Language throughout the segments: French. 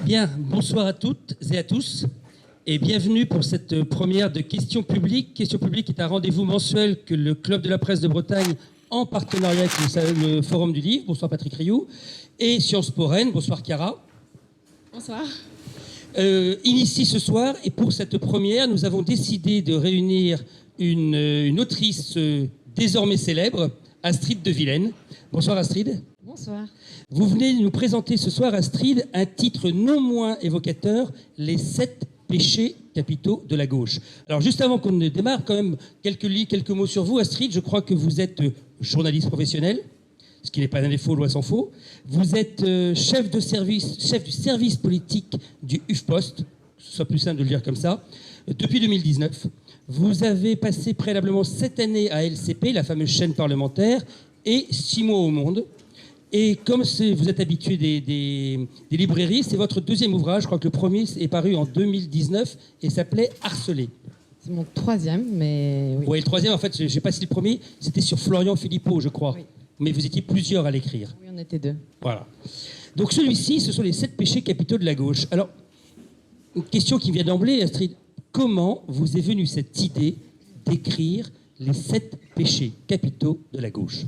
Bien, bonsoir à toutes et à tous et bienvenue pour cette première de Questions publiques. Questions publiques est un rendez-vous mensuel que le Club de la presse de Bretagne, en partenariat avec le Forum du Livre, bonsoir Patrick Rioux, et Sciences Po Rennes, bonsoir Chiara. Bonsoir. Initie ce soir, et pour cette première, nous avons décidé de réunir une autrice désormais célèbre, Astrid de Vilaine. Bonsoir Astrid. Bonsoir. Vous venez nous présenter ce soir, Astrid, un titre non moins évocateur, Les 7 péchés capitaux de la gauche. Alors juste avant qu'on ne démarre, quand même, quelques mots sur vous, Astrid. Je crois que vous êtes journaliste professionnel, ce qui n'est pas un défaut, loi s'en faut. Vous êtes chef du service politique du HuffPost, ce soit plus simple de le dire comme ça, depuis 2019. Vous avez passé préalablement 7 années à LCP, la fameuse chaîne parlementaire, et 6 mois au Monde. Et comme vous êtes habitué des librairies, c'est votre deuxième ouvrage. Je crois que le premier est paru en 2019 et s'appelait Harcelé. C'est mon troisième, mais oui. Oui, le troisième, en fait, je ne sais pas si le premier, c'était sur Florian Philippot, je crois. Oui. Mais vous étiez plusieurs à l'écrire. Oui, on était 2. Voilà. Donc celui-ci, ce sont les 7 péchés capitaux de la gauche. Alors, une question qui vient d'emblée, Astrid. Comment vous est venue cette idée d'écrire les 7 péchés capitaux de la gauche ?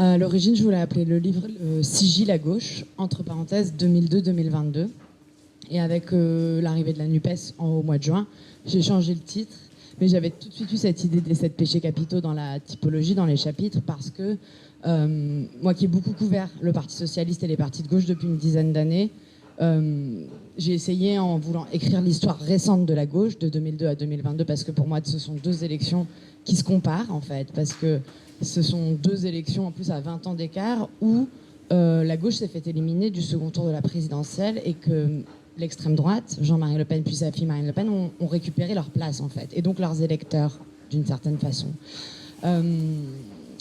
À l'origine, je voulais appeler le livre Sigil à gauche, entre parenthèses 2002-2022. Et avec l'arrivée de la NUPES au mois de juin, j'ai changé le titre. Mais j'avais tout de suite eu cette idée des 7 péchés capitaux dans la typologie, dans les chapitres, parce que moi qui ai beaucoup couvert le Parti socialiste et les partis de gauche depuis une dizaine d'années, j'ai essayé, en voulant écrire l'histoire récente de la gauche, de 2002 à 2022, parce que pour moi, ce sont 2 élections qui se comparent, en fait, parce que ce sont 2 élections, en plus à 20 ans d'écart, où la gauche s'est fait éliminer du second tour de la présidentielle et que l'extrême droite, Jean-Marie Le Pen puis sa fille Marine Le Pen, ont récupéré leur place, en fait, et donc leurs électeurs, d'une certaine façon.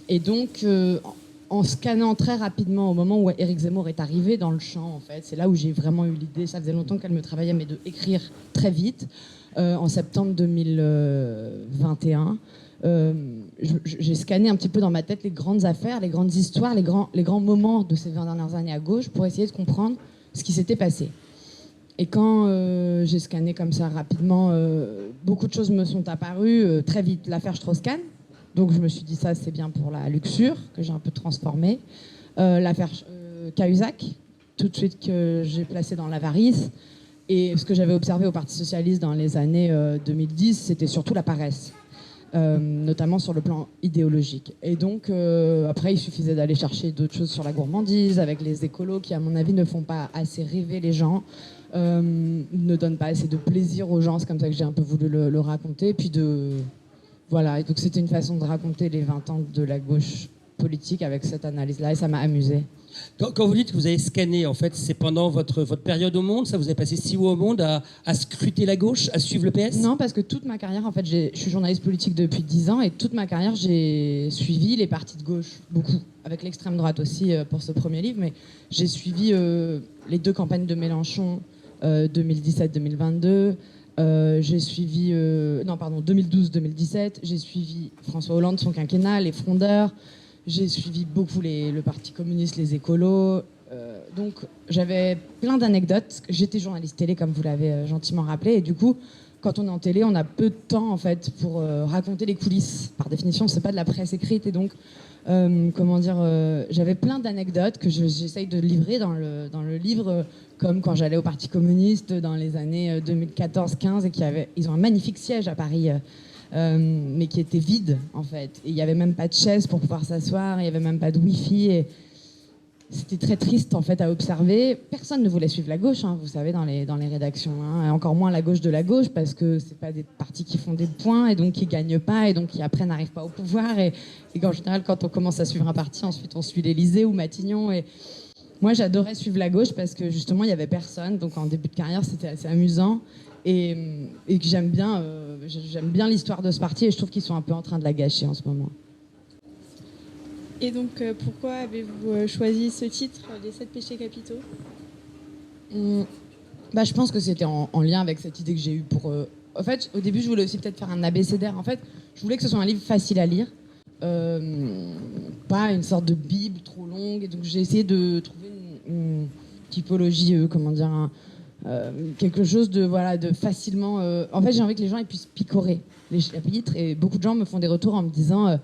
Et donc, en scannant très rapidement au moment où Éric Zemmour est arrivé dans le champ, en fait, c'est là où j'ai vraiment eu l'idée, ça faisait longtemps qu'elle me travaillait, mais de écrire très vite, en septembre 2021. J'ai scanné un petit peu dans ma tête les grandes affaires, les grandes histoires, les grands moments de ces 20 dernières années à gauche pour essayer de comprendre ce qui s'était passé. Et quand j'ai scanné comme ça rapidement, beaucoup de choses me sont apparues très vite. L'affaire Strauss-Kahn, donc je me suis dit ça c'est bien pour la luxure, que j'ai un peu transformée. L'affaire Cahuzac, tout de suite que j'ai placé dans l'avarice. Et ce que j'avais observé au Parti socialiste dans les années 2010, c'était surtout la paresse. Notamment sur le plan idéologique. Et donc, après, il suffisait d'aller chercher d'autres choses sur la gourmandise, avec les écolos qui, à mon avis, ne font pas assez rêver les gens, ne donnent pas assez de plaisir aux gens. C'est comme ça que j'ai un peu voulu le raconter. Puis voilà, et donc c'était une façon de raconter les 20 ans de la gauche politique avec cette analyse-là, et ça m'a amusée. Quand vous dites que vous avez scanné, en fait, c'est pendant votre période au Monde, ça vous avez passé 6 mois au Monde à scruter la gauche, à suivre le PS ? Non, parce que toute ma carrière, en fait, je suis journaliste politique depuis 10 ans, et toute ma carrière, j'ai suivi les partis de gauche, beaucoup, avec l'extrême droite aussi pour ce premier livre, mais j'ai suivi les 2 campagnes de Mélenchon, 2017-2022, j'ai suivi, 2012-2017, j'ai suivi François Hollande, son quinquennat, les frondeurs. J'ai suivi beaucoup le Parti communiste, les écolos. Donc, j'avais plein d'anecdotes. J'étais journaliste télé, comme vous l'avez gentiment rappelé. Et du coup, quand on est en télé, on a peu de temps, en fait, pour raconter les coulisses. Par définition, c'est pas de la presse écrite. Et donc, j'avais plein d'anecdotes que j'essaye de livrer dans le livre, comme quand j'allais au Parti communiste dans les années 2014-15 et ils ont un magnifique siège à Paris. Mais qui était vide en fait. Et il n'y avait même pas de chaise pour pouvoir s'asseoir, il n'y avait même pas de wifi. Et c'était très triste en fait à observer. Personne ne voulait suivre la gauche, hein, vous savez, dans les rédactions. Hein, et encore moins la gauche de la gauche, parce que c'est pas des partis qui font des points et donc qui gagnent pas et donc qui après n'arrivent pas au pouvoir. Et qu'en général, quand on commence à suivre un parti, ensuite on suit l'Élysée ou Matignon. Et moi, j'adorais suivre la gauche parce que justement, il y avait personne. Donc en début de carrière, c'était assez amusant. Et que j'aime bien l'histoire de ce parti et je trouve qu'ils sont un peu en train de la gâcher en ce moment. Et donc, pourquoi avez-vous choisi ce titre, Les 7 péchés capitaux ? Je pense que c'était en lien avec cette idée que j'ai eue pour... En fait, au début, je voulais aussi peut-être faire un abécédaire. En fait, je voulais que ce soit un livre facile à lire, pas une sorte de bible trop longue. Et donc, j'ai essayé de trouver typologie, quelque chose de facilement. En fait, j'ai envie que les gens ils puissent picorer les chapitres, et beaucoup de gens me font des retours en me disant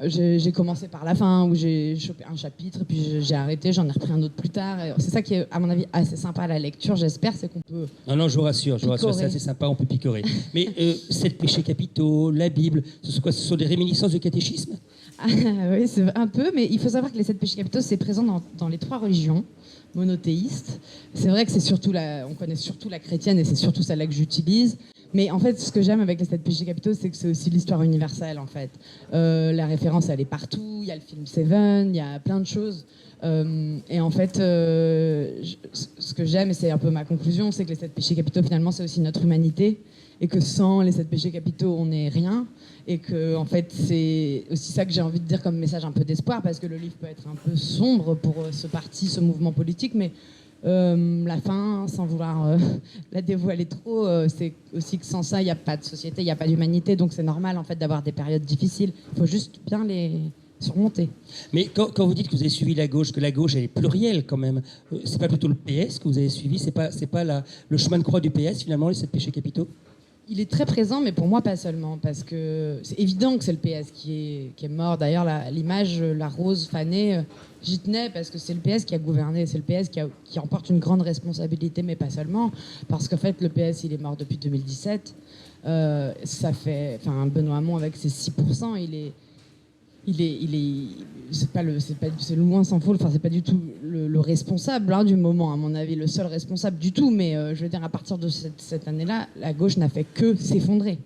j'ai commencé par la fin, ou j'ai chopé un chapitre et puis j'ai arrêté, j'en ai repris un autre plus tard. Et c'est ça qui est, à mon avis, assez sympa à la lecture, j'espère, c'est qu'on peut. Non, je vous rassure, c'est assez sympa, on peut picorer. Mais 7 péchés capitaux, la Bible, ce sont des réminiscences du catéchisme? Oui, c'est un peu, mais il faut savoir que les 7 péchés capitaux, c'est présent dans les 3 religions monothéistes. C'est vrai que on connaît surtout la chrétienne, et c'est surtout celle-là que j'utilise. Mais en fait, ce que j'aime avec les 7 péchés capitaux, c'est que c'est aussi l'histoire universelle, en fait. La référence, elle est partout. Il y a le film Seven, il y a plein de choses. Et en fait, ce que j'aime, et c'est un peu ma conclusion, c'est que les 7 péchés capitaux, finalement, c'est aussi notre humanité. Et que sans les 7 péchés capitaux, on n'est rien. Et que, en fait, c'est aussi ça que j'ai envie de dire comme message un peu d'espoir, parce que le livre peut être un peu sombre pour ce mouvement politique, mais la fin, sans vouloir la dévoiler trop, c'est aussi que sans ça, il n'y a pas de société, il n'y a pas d'humanité, donc c'est normal en fait d'avoir des périodes difficiles. Il faut juste bien les surmonter. Mais quand vous dites que vous avez suivi la gauche, que la gauche elle est plurielle quand même, c'est pas plutôt le PS que vous avez suivi, c'est pas le chemin de croix du PS finalement, les 7 péchés capitaux? Il est très présent, mais pour moi pas seulement, parce que c'est évident que c'est le PS qui est mort. D'ailleurs, l'image, la rose fanée, j'y tenais parce que c'est le PS qui a gouverné, c'est le PS qui emporte une grande responsabilité, mais pas seulement, parce qu'en fait, le PS, il est mort depuis 2017. Benoît Hamon, avec ses 6%, c'est loin s'en faut. Enfin, c'est pas du tout le responsable du moment, à mon avis, le seul responsable du tout. Mais je veux dire, à partir de cette année-là, la gauche n'a fait que s'effondrer.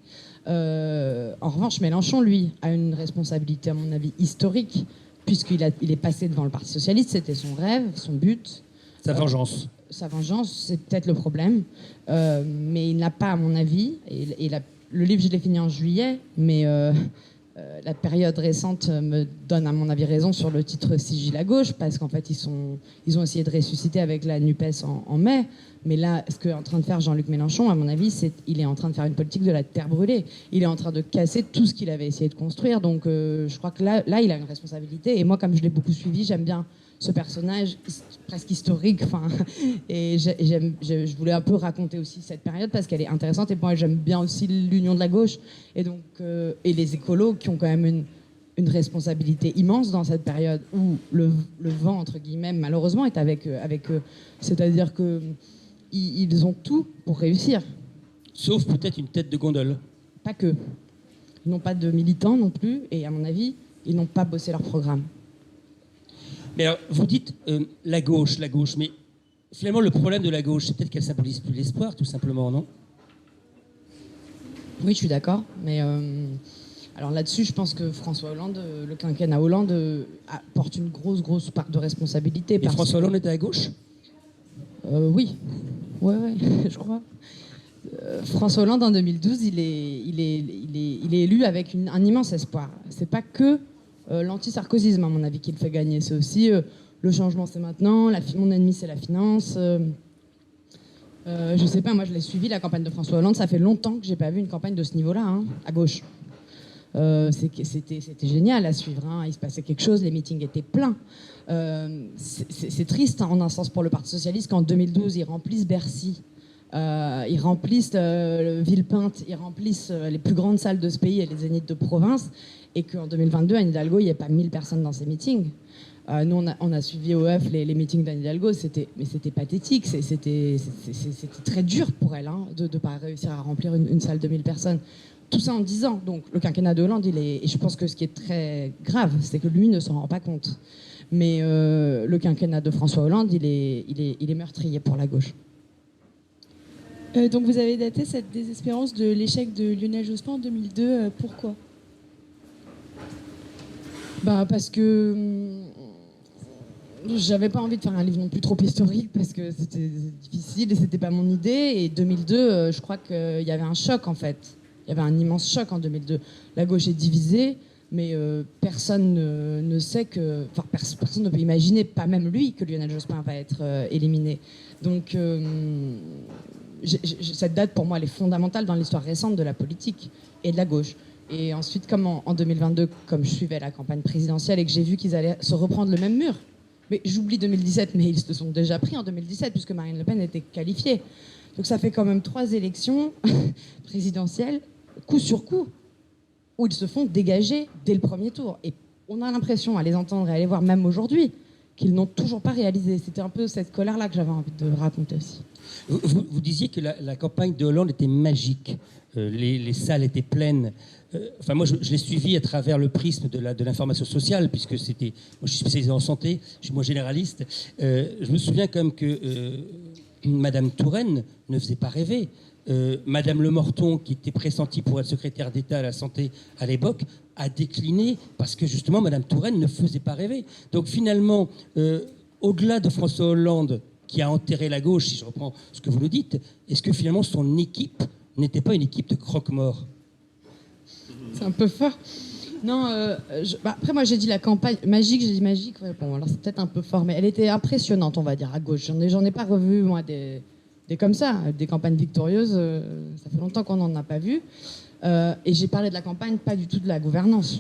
En revanche, Mélenchon, lui, a une responsabilité, à mon avis, historique, puisqu'il est passé devant le Parti socialiste. C'était son rêve, son but. Sa vengeance. Sa vengeance, c'est peut-être le problème. Mais il n'a pas, à mon avis, le livre, je l'ai fini en juillet, mais la période récente me donne, à mon avis, raison sur le titre Sigil à gauche, parce qu'en fait, ils ont essayé de ressusciter avec la NUPES en mai. Mais là, ce qu'est en train de faire Jean-Luc Mélenchon, à mon avis, il est en train de faire une politique de la terre brûlée. Il est en train de casser tout ce qu'il avait essayé de construire. Donc, je crois que là, il a une responsabilité. Et moi, comme je l'ai beaucoup suivi, j'aime bien ce personnage presque historique. Et je voulais un peu raconter aussi cette période parce qu'elle est intéressante. Et moi, j'aime bien aussi l'union de la gauche. Et donc, et les écolos qui ont quand même une responsabilité immense dans cette période où le vent, entre guillemets, malheureusement, est avec eux. C'est-à-dire que ils ont tout pour réussir. Sauf peut-être une tête de gondole. Pas que. Ils n'ont pas de militants non plus, et à mon avis, ils n'ont pas bossé leur programme. Mais alors, vous dites la gauche, mais finalement, le problème de la gauche, c'est peut-être qu'elle symbolise plus l'espoir, tout simplement, non? Oui, je suis d'accord, mais alors là-dessus, je pense que François Hollande, le quinquennat Hollande, porte une grosse part de responsabilité. Et François Hollande était à gauche? Oui, ouais, je crois. François Hollande, en 2012, il est élu avec un immense espoir. C'est pas que l'anti-sarkozysme, à mon avis, qui le fait gagner. C'est aussi le changement, c'est maintenant, mon ennemi, c'est la finance. Je sais pas, moi, je l'ai suivi, la campagne de François Hollande. Ça fait longtemps que j'ai pas vu une campagne de ce niveau-là, à gauche. C'était génial à suivre. Il se passait quelque chose, les meetings étaient pleins. C'est triste, en un sens, pour le Parti socialiste qu'en 2012, ils remplissent Bercy. Ils remplissent Villepinte, ils remplissent les plus grandes salles de ce pays et les zéniths de province, et qu'en 2022, à Hidalgo, il n'y ait pas 1000 personnes dans ces meetings. Nous, on a suivi OF les meetings d'Anne Hidalgo, mais c'était pathétique, c'était très dur pour elle de ne pas réussir à remplir une salle de 1000 personnes. Tout ça en 10 ans. Donc le quinquennat de Hollande, et je pense que ce qui est très grave, c'est que lui ne s'en rend pas compte. Mais le quinquennat de François Hollande, il est meurtrier pour la gauche. Donc vous avez daté cette désespérance de l'échec de Lionel Jospin en 2002. Pourquoi ? Parce que j'avais pas envie de faire un livre non plus trop historique parce que c'était difficile et c'était pas mon idée. Et 2002, je crois qu'il y avait un choc en fait. Il y avait un immense choc en 2002. La gauche est divisée, mais personne ne sait que... Enfin, personne ne peut imaginer, pas même lui, que Lionel Jospin va être éliminé. Donc, cette date, pour moi, elle est fondamentale dans l'histoire récente de la politique et de la gauche. Et ensuite, comme en 2022, comme je suivais la campagne présidentielle et que j'ai vu qu'ils allaient se reprendre le même mur, Mais j'oublie 2017, mais ils se sont déjà pris en 2017, puisque Marine Le Pen était qualifiée. Donc ça fait quand même 3 élections présidentielles, coup sur coup, où ils se font dégager dès le premier tour. Et on a l'impression, à les entendre et à les voir, même aujourd'hui, qu'ils n'ont toujours pas réalisé. C'était un peu cette colère-là que j'avais envie de raconter aussi. Vous disiez que la campagne de Hollande était magique. Les salles étaient pleines. Enfin, moi, je l'ai suivi à travers le prisme de l'information sociale, puisque c'était. Moi, je suis spécialisé en santé, je suis moins généraliste. Je me souviens quand même que Madame Touraine ne faisait pas rêver. Madame Lemorton, qui était pressentie pour être secrétaire d'État à la santé à l'époque, a décliné parce que justement Madame Touraine ne faisait pas rêver. Donc finalement, au-delà de François Hollande, qui a enterré la gauche, si je reprends ce que vous nous dites, est-ce que finalement son équipe n'était pas une équipe de croque-morts? C'est un peu fort. Non, après moi j'ai dit la campagne magique, j'ai dit magique. Ouais, bon, alors c'est peut-être un peu fort, mais elle était impressionnante, on va dire, à gauche. J'en ai pas revu, moi, des comme ça, des campagnes victorieuses. Ça fait longtemps qu'on n'en a pas vu. Et j'ai parlé de la campagne, pas du tout de la gouvernance.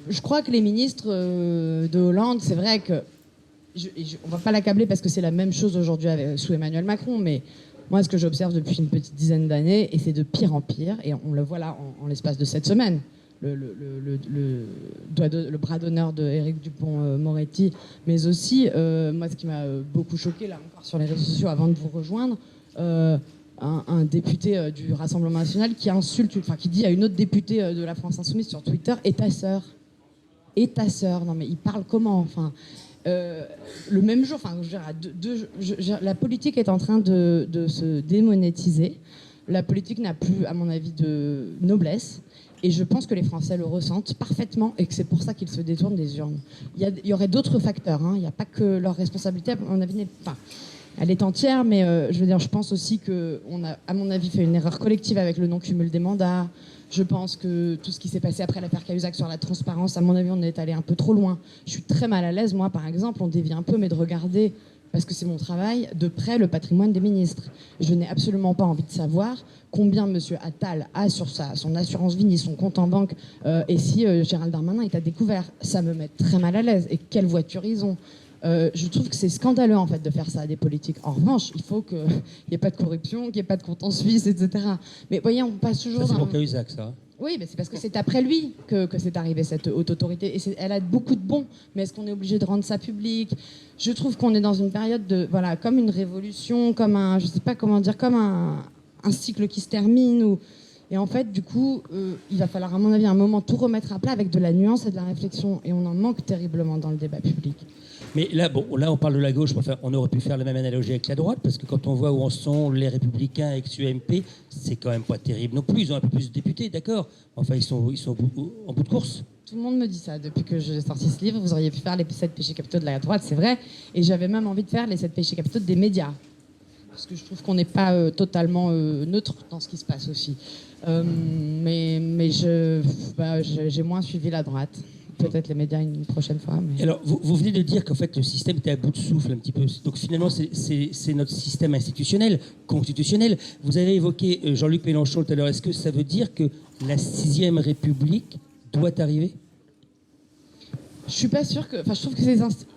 Je crois que les ministres de Hollande, c'est vrai que on va pas l'accabler parce que c'est la même chose aujourd'hui sous Emmanuel Macron, mais moi, ce que j'observe depuis une petite dizaine d'années, et c'est de pire en pire, et on le voit là en l'espace de cette semaine, le bras d'honneur de Éric Dupond-Moretti, mais aussi, moi, ce qui m'a beaucoup choqué, là encore sur les réseaux sociaux, avant de vous rejoindre, un député du Rassemblement national qui insulte, enfin qui dit à une autre députée de la France Insoumise sur Twitter, et ta sœur. Et ta sœur. Non mais il parle comment, enfin... le même jour, enfin, la politique est en train de se démonétiser. La politique n'a plus, à mon avis, de noblesse. Et je pense que les Français le ressentent parfaitement et que c'est pour ça qu'ils se détournent des urnes. Il y aurait d'autres facteurs. Hein. Il n'y a pas que leur responsabilité. À mon avis, elle est entière, mais je veux dire, je pense aussi qu'on a, à mon avis, fait une erreur collective avec le non-cumul des mandats. Je pense que tout ce qui s'est passé après l'affaire Cahuzac sur la transparence, à mon avis, on est allé un peu trop loin. Je suis très mal à l'aise, moi, par exemple, on dévie un peu, mais de regarder, parce que c'est mon travail, de près le patrimoine des ministres. Je n'ai absolument pas envie de savoir combien M. Attal a sur son assurance vie ni son compte en banque, et si Gérald Darmanin est à découvert. Ça me met très mal à l'aise. Et quelle voiture ils ont. Je trouve que c'est scandaleux en fait de faire ça à des politiques. En revanche, il faut qu'il n'y ait pas de corruption, qu'il n'y ait pas de compte en Suisse, etc. Mais voyez, on passe toujours. Ça, c'est pour Cahuzac, ça. Oui, mais c'est parce que c'est après lui que c'est arrivé cette haute autorité. Et elle a beaucoup de bons. Mais est-ce qu'on est obligé de rendre ça public? Je trouve qu'on est dans une période de comme une révolution, comme un, je sais pas comment dire, comme un cycle qui se termine. Et en fait, du coup, il va falloir, à mon avis, un moment tout remettre à plat avec de la nuance et de la réflexion. Et on en manque terriblement dans le débat public. Mais là, là, on parle de la gauche. Enfin, on aurait pu faire la même analogie avec la droite, parce que quand on voit où en sont les Républicains avec UMP, c'est quand même pas terrible non plus. Ils ont un peu plus de députés, d'accord. Enfin, ils sont en bout de course. Tout le monde me dit ça depuis que j'ai sorti ce livre. Vous auriez pu faire les 7 péchés capitaux de la droite, c'est vrai. Et j'avais même envie de faire les 7 péchés capitaux des médias. Parce que je trouve qu'on n'est pas totalement neutre dans ce qui se passe aussi. Mais j'ai moins suivi la droite. Peut-être les médias une prochaine fois. Mais... Alors, vous venez de dire qu'en fait, le système était à bout de souffle un petit peu. Donc finalement, c'est notre système institutionnel, constitutionnel. Vous avez évoqué Jean-Luc Mélenchon tout à l'heure. Est-ce que ça veut dire que la 6e République doit arriver? Je suis pas sûre que... Enfin, je trouve que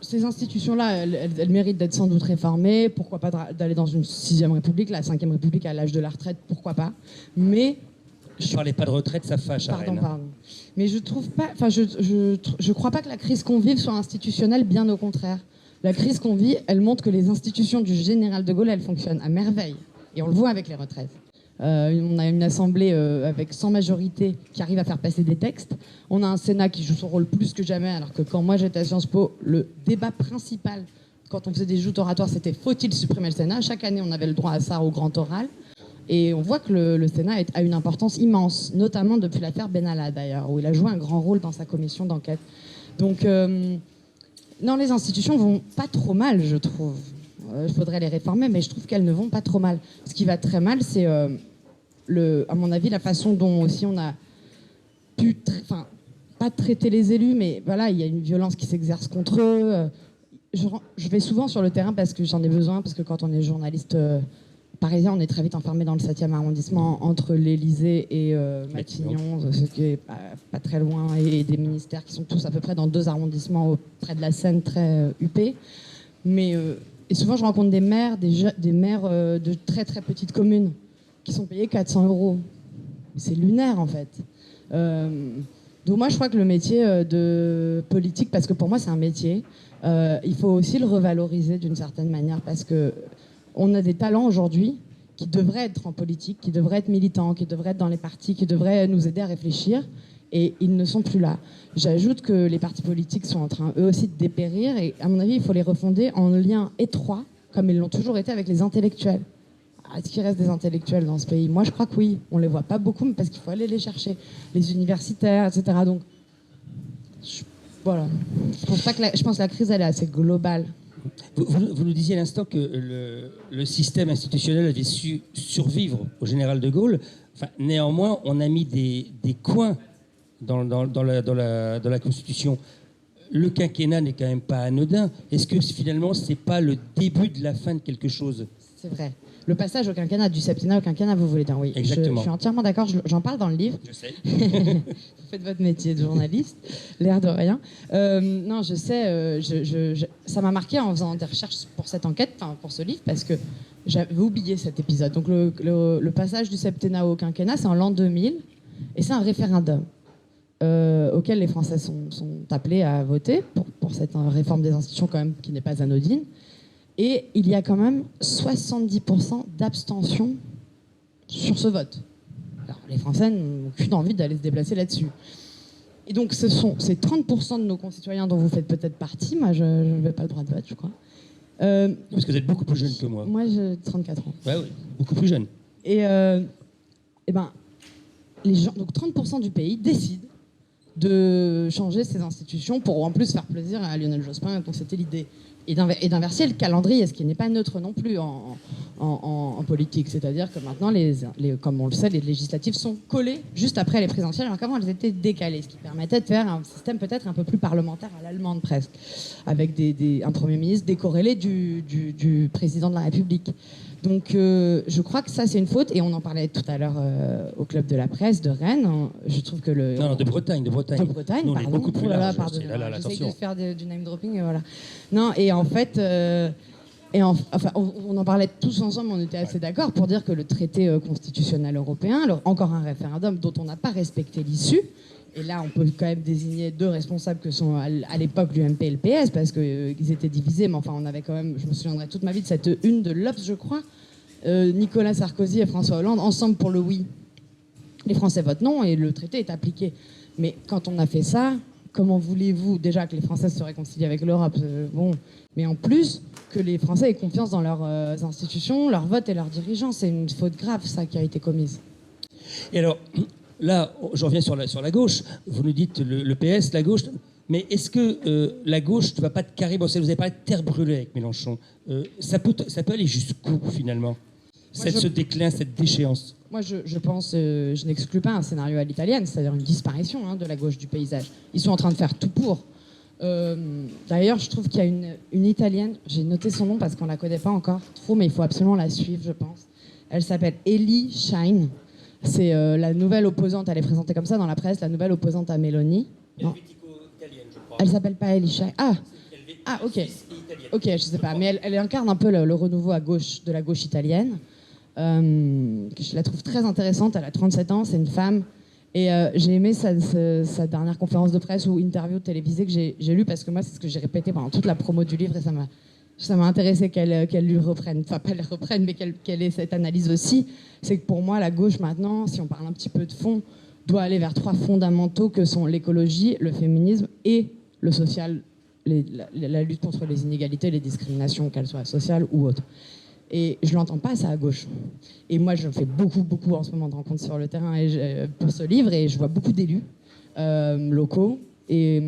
ces institutions-là, elles méritent d'être sans doute réformées. Pourquoi pas d'aller dans une 6e République? La 5e République à l'âge de la retraite, pourquoi pas? Mais... Je ne parlais pas de retraite, ça fâche à Rennes. Pardon. Mais je trouve pas... Enfin, je crois pas que la crise qu'on vive soit institutionnelle, bien au contraire. La crise qu'on vit, elle montre que les institutions du général de Gaulle, elles fonctionnent à merveille. Et on le voit avec les retraites. On a une assemblée avec 100 majorités qui arrive à faire passer des textes. On a un Sénat qui joue son rôle plus que jamais, alors que quand moi j'étais à Sciences Po, le débat principal, quand on faisait des joutes oratoires, c'était faut-il supprimer le Sénat? Chaque année, on avait le droit à ça au grand oral. Et on voit que le Sénat a une importance immense, notamment depuis l'affaire Benalla d'ailleurs, où il a joué un grand rôle dans sa commission d'enquête. Donc, non, les institutions vont pas trop mal, je trouve. Il faudrait les réformer, mais je trouve qu'elles ne vont pas trop mal. Ce qui va très mal, c'est, à mon avis, la façon dont aussi on a pu, pas traiter les élus, mais voilà, il y a une violence qui s'exerce contre eux. Je vais souvent sur le terrain parce que j'en ai besoin, parce que quand on est journaliste Parisiens, on est très vite enfermé dans le 7e arrondissement entre l'Élysée et Matignon, ce qui est pas très loin, et des ministères qui sont tous à peu près dans 2 arrondissements près de la Seine, très huppés. Mais et souvent, je rencontre des maires, des maires de très très petites communes qui sont payés 400 €. C'est lunaire en fait. Donc moi, je crois que le métier de politique, parce que pour moi, c'est un métier, il faut aussi le revaloriser d'une certaine manière, parce que on a des talents aujourd'hui qui devraient être en politique, qui devraient être militants, qui devraient être dans les partis, qui devraient nous aider à réfléchir, et ils ne sont plus là. J'ajoute que les partis politiques sont en train, eux aussi, de dépérir, et à mon avis, il faut les refonder en lien étroit, comme ils l'ont toujours été avec les intellectuels. Est-ce qu'il reste des intellectuels dans ce pays? Moi, je crois que oui. On ne les voit pas beaucoup, mais parce qu'il faut aller les chercher. Les universitaires, etc. Donc, voilà. Je pense que la crise, elle est assez globale. Vous nous disiez à l'instant que le système institutionnel avait su survivre au général de Gaulle. Enfin, néanmoins, on a mis des coins dans la Constitution. Le quinquennat n'est quand même pas anodin. Est-ce que finalement, ce n'est pas le début de la fin de quelque chose? C'est vrai. Le passage au quinquennat, du septennat au quinquennat, vous voulez dire, oui. Exactement. Je suis entièrement d'accord, j'en parle dans le livre. Je sais. Vous faites votre métier de journaliste, l'air de rien. Non, je sais, ça m'a marqué en faisant des recherches pour cette enquête, pour ce livre, parce que j'avais oublié cet épisode. Donc le passage du septennat au quinquennat, c'est en l'an 2000, et c'est un référendum auquel les Français sont appelés à voter pour cette réforme des institutions quand même qui n'est pas anodine. Et il y a quand même 70% d'abstention sur ce vote. Alors, les Français n'ont aucune envie d'aller se déplacer là-dessus. Et donc, c'est 30% de nos concitoyens dont vous faites peut-être partie. Moi, je n'avais pas le droit de vote, je crois. Parce que vous êtes beaucoup plus jeune que moi. Moi, j'ai 34 ans. Ouais, oui, beaucoup plus jeune. Et ben, les gens, donc 30% du pays décident de changer ces institutions pour en plus faire plaisir à Lionel Jospin. Donc, c'était l'idée. Et d'inverser le calendrier, ce qui n'est pas neutre non plus en politique. C'est-à-dire que maintenant, comme on le sait, les législatives sont collées juste après les présidentielles, alors qu'avant, elles étaient décalées, ce qui permettait de faire un système peut-être un peu plus parlementaire à l'allemande presque, avec un Premier ministre décorrélé du président de la République. Donc je crois que ça, c'est une faute, et on en parlait tout à l'heure au Club de la Presse de Rennes. Je trouve que Non, de Bretagne. De Bretagne, Nous, on est beaucoup plus large. J'essaie de faire du name dropping, et voilà. Non, et en fait, enfin, on en parlait tous ensemble, on était assez d'accord pour dire que le traité constitutionnel européen, alors encore un référendum dont on n'a pas respecté l'issue. Et là, on peut quand même désigner 2 responsables que sont à l'époque l'UMP et le PS, parce qu'ils étaient divisés, mais enfin, on avait quand même, je me souviendrai toute ma vie de cette une de l'Obs, je crois, Nicolas Sarkozy et François Hollande, ensemble pour le oui. Les Français votent non, et le traité est appliqué. Mais quand on a fait ça, comment voulez-vous déjà que les Français se réconcilient avec l'Europe? Bon, mais en plus, que les Français aient confiance dans leurs institutions, leurs votes et leurs dirigeants. C'est une faute grave, ça, qui a été commise. Et alors, là, je reviens sur la gauche. Vous nous dites le PS, la gauche. Mais est-ce que la gauche ne va pas de caribosser? Vous avez parlé de terre brûlée avec Mélenchon. Ça peut aller jusqu'où, finalement, ce déclin, cette déchéance? Moi, je pense, je n'exclus pas un scénario à l'italienne, c'est-à-dire une disparition de la gauche du paysage. Ils sont en train de faire tout pour. D'ailleurs, je trouve qu'il y a une Italienne, j'ai noté son nom parce qu'on ne la connaît pas encore trop, mais il faut absolument la suivre, je pense. Elle s'appelle Ellie Schlein. C'est la nouvelle opposante, elle est présentée comme ça dans la presse, la nouvelle opposante à Meloni. Elle s'appelle pas Ellie Schlein. Ah, ok. Ok, je sais pas, mais elle incarne un peu le renouveau à gauche de la gauche italienne. Je la trouve très intéressante, elle a 37 ans, c'est une femme. Et j'ai aimé sa dernière conférence de presse ou interview télévisée que j'ai lue, parce que moi, c'est ce que j'ai répété pendant toute la promo du livre, et ça m'a intéressé qu'elle lui reprenne, enfin pas qu'elle reprenne, mais qu'elle ait cette analyse aussi. C'est que pour moi, la gauche maintenant, si on parle un petit peu de fond, doit aller vers 3 fondamentaux que sont l'écologie, le féminisme et le social, la lutte contre les inégalités, les discriminations, qu'elles soient sociales ou autres. Et je ne l'entends pas, ça, à gauche. Et moi, je fais beaucoup en ce moment de rencontres sur le terrain pour ce livre, et je vois beaucoup d'élus locaux, et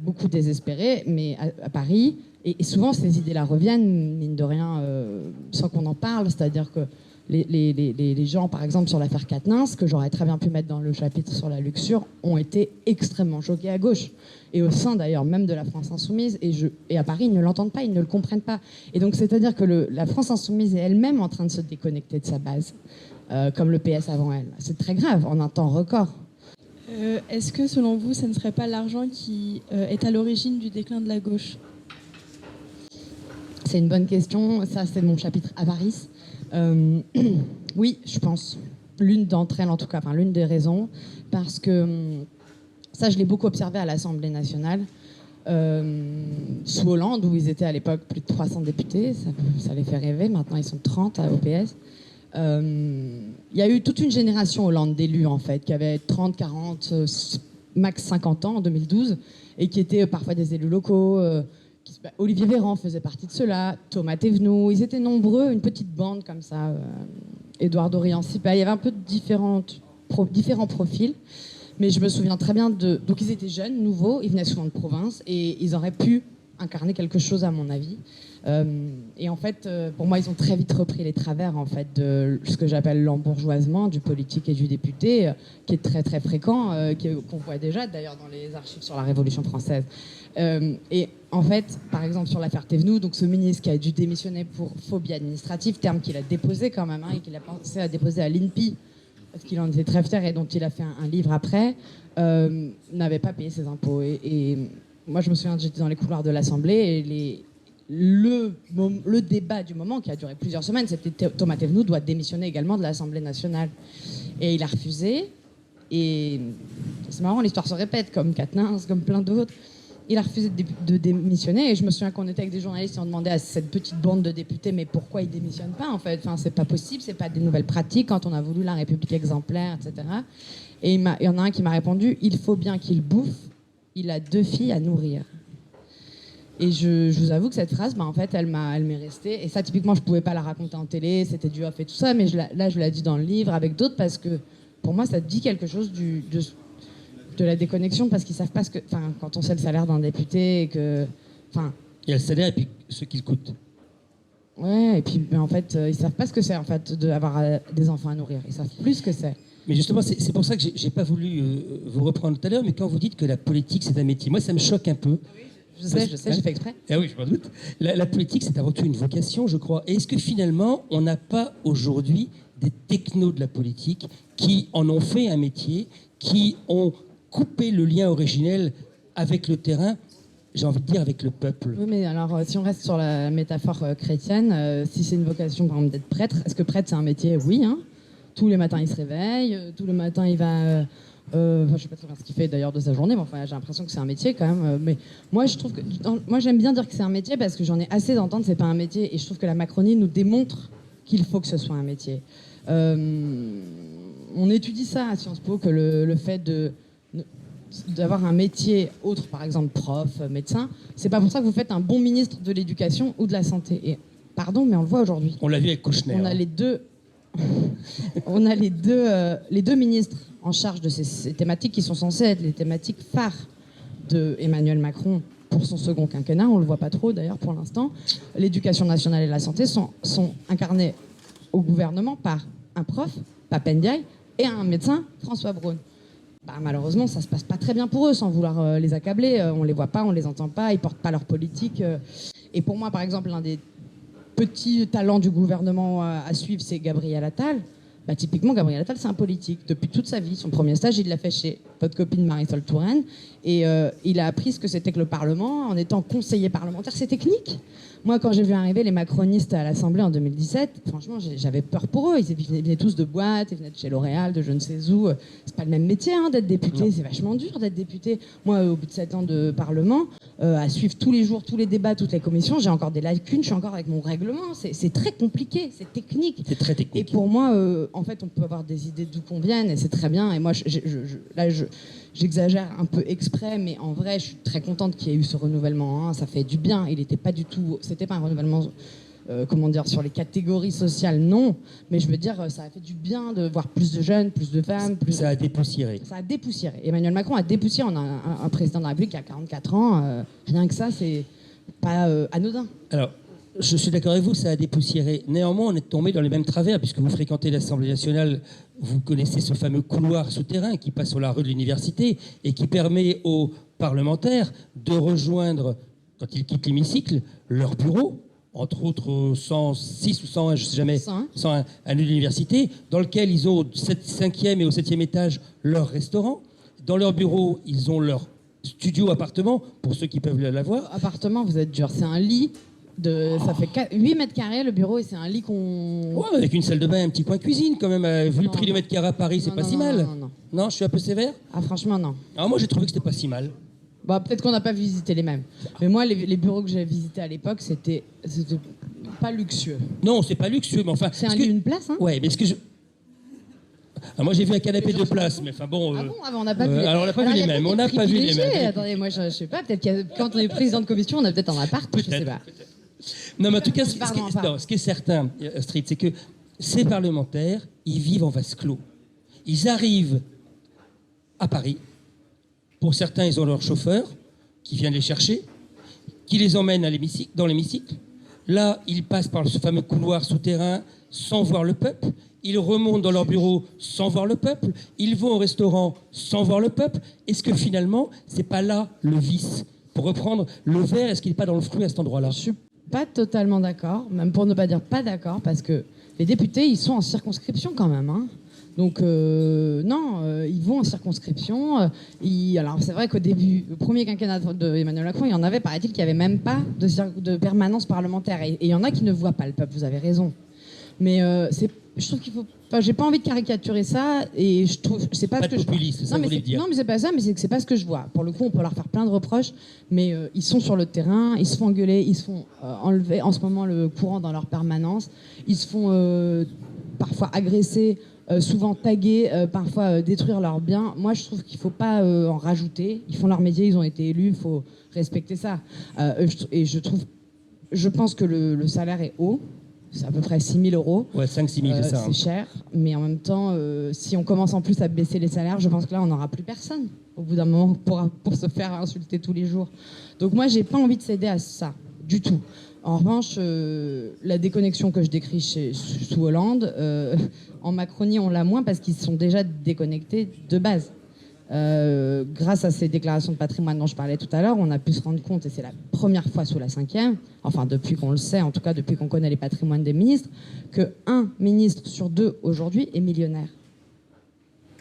beaucoup désespérés, mais à Paris. Et souvent, ces idées-là reviennent, mine de rien, sans qu'on en parle. C'est-à-dire que les gens, par exemple, sur l'affaire Quatennens, que j'aurais très bien pu mettre dans le chapitre sur la luxure, ont été extrêmement choqués à gauche. Et au sein, d'ailleurs, même de la France Insoumise. Et à Paris, ils ne l'entendent pas, ils ne le comprennent pas. Et donc, c'est-à-dire que la France Insoumise est elle-même en train de se déconnecter de sa base, comme le PS avant elle. C'est très grave, en un temps record. Est-ce que, selon vous, ce ne serait pas l'argent qui est à l'origine du déclin de la gauche ? C'est une bonne question. Ça, c'est mon chapitre avarice. Oui, je pense. L'une d'entre elles, en tout cas, enfin, l'une des raisons, parce que ça, je l'ai beaucoup observé à l'Assemblée nationale, sous Hollande, où ils étaient à l'époque plus de 300 députés. Ça les fait rêver. Maintenant, ils sont 30 au PS. Il y a eu toute une génération Hollande d'élus, en fait, qui avaient 30, 40, max 50 ans en 2012, et qui étaient parfois des élus locaux. Olivier Véran faisait partie de ceux-là, Thomas Thévenoud, ils étaient nombreux, une petite bande comme ça, Édouard Dorian-Sipa, il y avait un peu de différents profils, mais je me souviens très bien donc ils étaient jeunes, nouveaux, ils venaient souvent de province, et ils auraient pu incarner quelque chose à mon avis. Et en fait, pour moi, ils ont très vite repris les travers en fait, de ce que j'appelle l'embourgeoisement du politique et du député, qui est très très fréquent, qu'on voit déjà d'ailleurs dans les archives sur la Révolution française. Et en fait, par exemple, sur l'affaire Thévenoud, donc ce ministre qui a dû démissionner pour phobie administrative, terme qu'il a déposé quand même, et qu'il a pensé à déposer à l'INPI, parce qu'il en était très fier et dont il a fait un livre après, n'avait pas payé ses impôts. Et moi, je me souviens, j'étais dans les couloirs de l'Assemblée, et le débat du moment, qui a duré plusieurs semaines, c'était Thomas Thévenoud doit démissionner également de l'Assemblée nationale. Et il a refusé. Et c'est marrant, l'histoire se répète, comme Quatennens, comme plein d'autres. Il a refusé de démissionner, et je me souviens qu'on était avec des journalistes et on demandait à cette petite bande de députés mais pourquoi ils démissionnent pas en fait, enfin, c'est pas possible, c'est pas des nouvelles pratiques quand on a voulu la République exemplaire, etc. Et il y en a un qui m'a répondu, il faut bien qu'il bouffe, il a 2 filles à nourrir. Et je vous avoue que cette phrase, en fait, elle m'est restée. Et ça, typiquement, je pouvais pas la raconter en télé, c'était du off et tout ça, mais là, je l'ai dit dans le livre avec d'autres parce que pour moi, ça dit quelque chose de la déconnexion, parce qu'ils savent pas quand on sait le salaire d'un député et que, Il y a le salaire et puis ce qu'il coûte. Ouais, et puis en fait, ils savent pas ce que c'est en fait d'avoir des enfants à nourrir. Ils savent plus ce que c'est. Mais justement, c'est pour ça que j'ai pas voulu vous reprendre tout à l'heure, mais quand vous dites que la politique c'est un métier, moi ça me choque un peu. Je sais, j'ai fait exprès. Ah oui, je m'en doute. La politique, c'est avant tout une vocation, je crois. Et est-ce que finalement, on n'a pas aujourd'hui des technos de la politique qui en ont fait un métier, qui ont coupé le lien originel avec le terrain, j'ai envie de dire avec le peuple? Oui, mais alors, si on reste sur la métaphore chrétienne, si c'est une vocation, par exemple, d'être prêtre, est-ce que prêtre, c'est un métier? Oui, hein. Tous les matins, il se réveille, tous les matins, il va... je ne sais pas très bien ce qu'il fait d'ailleurs de sa journée, mais enfin, j'ai l'impression que c'est un métier quand même. Mais moi, je trouve que, moi, j'aime bien dire que c'est un métier parce que j'en ai assez d'entendre que c'est pas un métier. Et je trouve que la Macronie nous démontre qu'il faut que ce soit un métier. On étudie ça à Sciences Po, que le fait d'avoir un métier autre, par exemple prof, médecin, c'est pas pour ça que vous faites un bon ministre de l'éducation ou de la santé. Et pardon, mais on le voit aujourd'hui. On l'a vu avec Kouchner. On a les deux. On a les deux ministres en charge de ces thématiques qui sont censées être les thématiques phares de Emmanuel Macron pour son second quinquennat. On ne le voit pas trop d'ailleurs pour l'instant. L'éducation nationale et la santé sont incarnées au gouvernement par un prof, Pape Ndiaye, et un médecin, François Braun. Malheureusement, ça ne se passe pas très bien pour eux, sans vouloir les accabler. On ne les voit pas, on ne les entend pas, ils ne portent pas leur politique. Et pour moi, par exemple, l'un des petit talent du gouvernement à suivre, c'est Gabriel Attal. Typiquement, Gabriel Attal, c'est un politique. Depuis toute sa vie, son premier stage, il l'a fait chez votre copine Marisol Touraine. Et il a appris ce que c'était que le Parlement en étant conseiller parlementaire. C'est technique. Moi, quand j'ai vu arriver les macronistes à l'Assemblée en 2017, franchement, j'avais peur pour eux. Ils venaient tous de boîtes, ils venaient de chez L'Oréal, de je ne sais où. C'est pas le même métier d'être député. Non. C'est vachement dur d'être député. Moi, au bout de 7 ans de Parlement, à suivre tous les jours, tous les débats, toutes les commissions, j'ai encore des lacunes, je suis encore avec mon règlement. C'est très compliqué, c'est technique. C'est très technique. Et pour moi, en fait, on peut avoir des idées d'où qu'on vienne, et c'est très bien. Et moi, j'exagère un peu exprès, mais en vrai, je suis très contente qu'il y ait eu ce renouvellement. Ça fait du bien. Il n'était pas du tout... C'était pas un renouvellement... sur les catégories sociales, non. Mais je veux dire, ça a fait du bien de voir plus de jeunes, plus de femmes. Ça a dépoussiéré. Ça a dépoussiéré. Emmanuel Macron a dépoussiéré. On a un président de la République qui a 44 ans. Rien que ça, c'est pas anodin. Alors, je suis d'accord avec vous, ça a dépoussiéré. Néanmoins, on est tombé dans les mêmes travers, puisque vous fréquentez l'Assemblée nationale, vous connaissez ce fameux couloir souterrain qui passe sur la rue de l'université et qui permet aux parlementaires de rejoindre, quand ils quittent l'hémicycle, leur bureau, entre autres au 106 ou 101, je ne sais jamais, 101 à l'université, dans lequel ils ont au 5e et au 7e étage leur restaurant. Dans leur bureau, ils ont leur studio appartement, pour ceux qui peuvent l'avoir. Appartement, vous êtes dur. C'est un lit. Ça fait 8 mètres carrés le bureau et c'est un lit qu'on... Ouais, avec une salle de bain et un petit coin cuisine quand même. Vu le prix du mètre carré à Paris, c'est pas si mal. Non, je suis un peu sévère. Ah franchement, non. Alors moi, j'ai trouvé que c'était pas si mal. Bah, peut-être qu'on n'a pas visité les mêmes. Mais moi, les bureaux que j'ai visités à l'époque, c'était pas luxueux. Non, c'est pas luxueux, mais enfin... C'est un lit d'une place, hein. Ouais, mais est-ce que je... Alors moi, j'ai vu un canapé de place, mais enfin bon... Ah bon, on n'a pas vu les... Alors on n'a pas vu les mêmes. On n'a pas vu les mêmes. Attendez, moi, je sais pas. Peut-être quand on est président de commission, on a peut-être un appart, je sais pas. Non, mais en tout cas, ce qui est certain, Astrid, c'est que ces parlementaires, ils vivent en vase clos. Ils arrivent à Paris. Pour certains, ils ont leur chauffeur qui vient les chercher, qui les emmène dans l'hémicycle. Là, ils passent par ce fameux couloir souterrain sans voir le peuple. Ils remontent dans leur bureau sans voir le peuple. Ils vont au restaurant sans voir le peuple. Est-ce que finalement, c'est pas là le vice? Pour reprendre, le verre, est-ce qu'il n'est pas dans le fruit à cet endroit-là? Je suis pas totalement d'accord, même pour ne pas dire pas d'accord, parce que les députés, ils sont en circonscription quand même, hein. Donc, non, ils vont en circonscription. Alors, c'est vrai qu'au début, le premier quinquennat d'Emmanuel Macron, il y en avait, paraît-il, qui n'avaient même pas de permanence parlementaire. Et il y en a qui ne voient pas le peuple, vous avez raison. Mais je trouve qu'il faut... Enfin, j'ai pas envie de caricaturer ça, et je trouve... C'est pas ce que populiste, c'est ça que vous voulez dire. Non, mais c'est pas ça, mais c'est que c'est pas ce que je vois. Pour le coup, on peut leur faire plein de reproches, mais ils sont sur le terrain, ils se font engueuler, ils se font enlever en ce moment le courant dans leur permanence, ils se font parfois agresser, souvent taguer, parfois détruire leurs biens. Moi, je trouve qu'il ne faut pas en rajouter. Ils font leur métier, ils ont été élus, il faut respecter ça. Je pense que le salaire est haut. C'est à peu près 6 000 euros. Ouais, 5-6 000, c'est ça. C'est cher, mais en même temps, si on commence en plus à baisser les salaires, je pense que là, on n'aura plus personne au bout d'un moment pour se faire insulter tous les jours. Donc moi, j'ai pas envie de céder à ça, du tout. En revanche, la déconnexion que je décris sous Hollande, en Macronie, on l'a moins parce qu'ils sont déjà déconnectés de base. Grâce à ces déclarations de patrimoine dont je parlais tout à l'heure, on a pu se rendre compte, et c'est la première fois sous la 5e, enfin depuis qu'on le sait, en tout cas depuis qu'on connaît les patrimoines des ministres, qu'un ministre sur 2 aujourd'hui est millionnaire.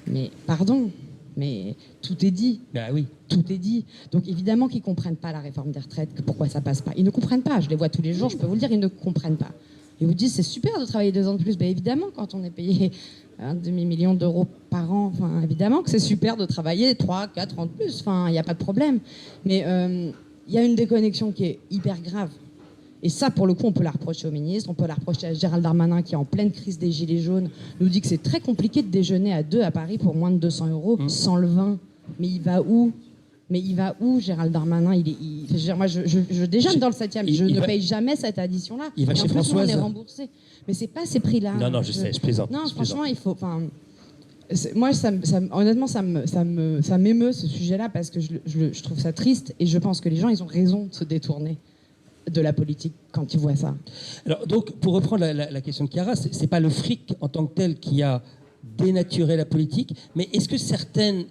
Mais pardon, mais tout est dit. Ben oui. Tout est dit. Donc évidemment qu'ils ne comprennent pas la réforme des retraites, pourquoi ça passe pas. Ils ne comprennent pas, je les vois tous les jours, je peux vous le dire, ils ne comprennent pas. Ils vous disent c'est super de travailler 2 ans de plus. Ben évidemment, quand on est payé un demi-million d'euros par an, enfin, évidemment que c'est super de travailler 3, 4 ans de plus, enfin, il n'y a pas de problème. Mais il y a une déconnexion qui est hyper grave. Et ça, pour le coup, on peut la reprocher au ministre, on peut la reprocher à Gérald Darmanin, qui est en pleine crise des Gilets jaunes, nous dit que c'est très compliqué de déjeuner à 2 à Paris pour moins de 200 euros, sans le vin. Mais il va où ? Gérald Darmanin? Moi, je déjeune dans le 7e. Je ne paye jamais cette addition-là. Il va chez Françoise. On est remboursé. Mais c'est pas ces prix-là. Non, je sais, je plaisante. Non, franchement, il faut... Moi, honnêtement, ça m'émeut, ce sujet-là, parce que je trouve ça triste. Et je pense que les gens, ils ont raison de se détourner de la politique quand ils voient ça. Alors, donc, pour reprendre la question de Chiara, c'est pas le fric en tant que tel qui a dénaturer la politique, mais est-ce que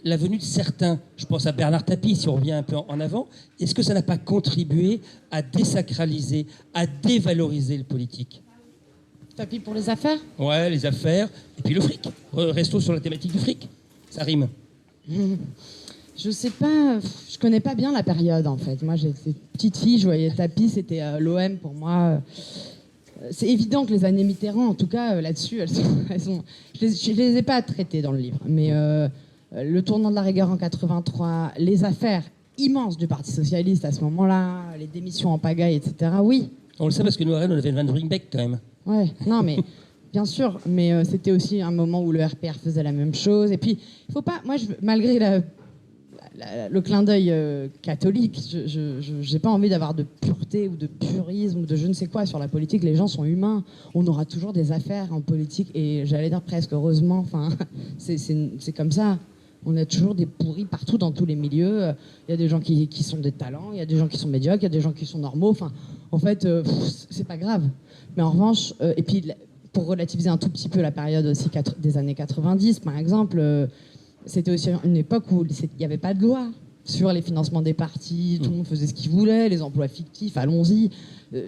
la venue de certains, je pense à Bernard Tapie, si on revient un peu en avant, est-ce que ça n'a pas contribué à désacraliser, à dévaloriser le politique? Tapie pour les affaires? Ouais, les affaires, et puis le fric. Restons sur la thématique du fric, ça rime. Je sais pas, je connais pas bien la période en fait. Moi, j'étais petite fille, je voyais Tapie, c'était l'OM pour moi. C'est évident que les années Mitterrand, en tout cas, là-dessus, je les ai pas traitées dans le livre. Mais le tournant de la rigueur en 83, les affaires immenses du Parti Socialiste à ce moment-là, les démissions en pagaille, etc., oui. On le sait parce que nous, à Rennes, on avait le Van Ringbeck quand même. Ouais, non, mais bien sûr. Mais c'était aussi un moment où le RPR faisait la même chose. Et puis, il faut pas... Moi, malgré le clin d'œil catholique, je n'ai pas envie d'avoir de pureté ou de purisme ou de je ne sais quoi sur la politique. Les gens sont humains. On aura toujours des affaires en politique et j'allais dire presque heureusement. Enfin, c'est comme ça. On a toujours des pourris partout dans tous les milieux. Il y a des gens qui sont des talents, il y a des gens qui sont médiocres, il y a des gens qui sont normaux. Enfin, En fait, c'est pas grave. Mais en revanche, et puis pour relativiser un tout petit peu la période aussi des années 90, par exemple, c'était aussi une époque où il n'y avait pas de loi sur les financements des partis, tout le monde faisait ce qu'il voulait, les emplois fictifs, allons-y.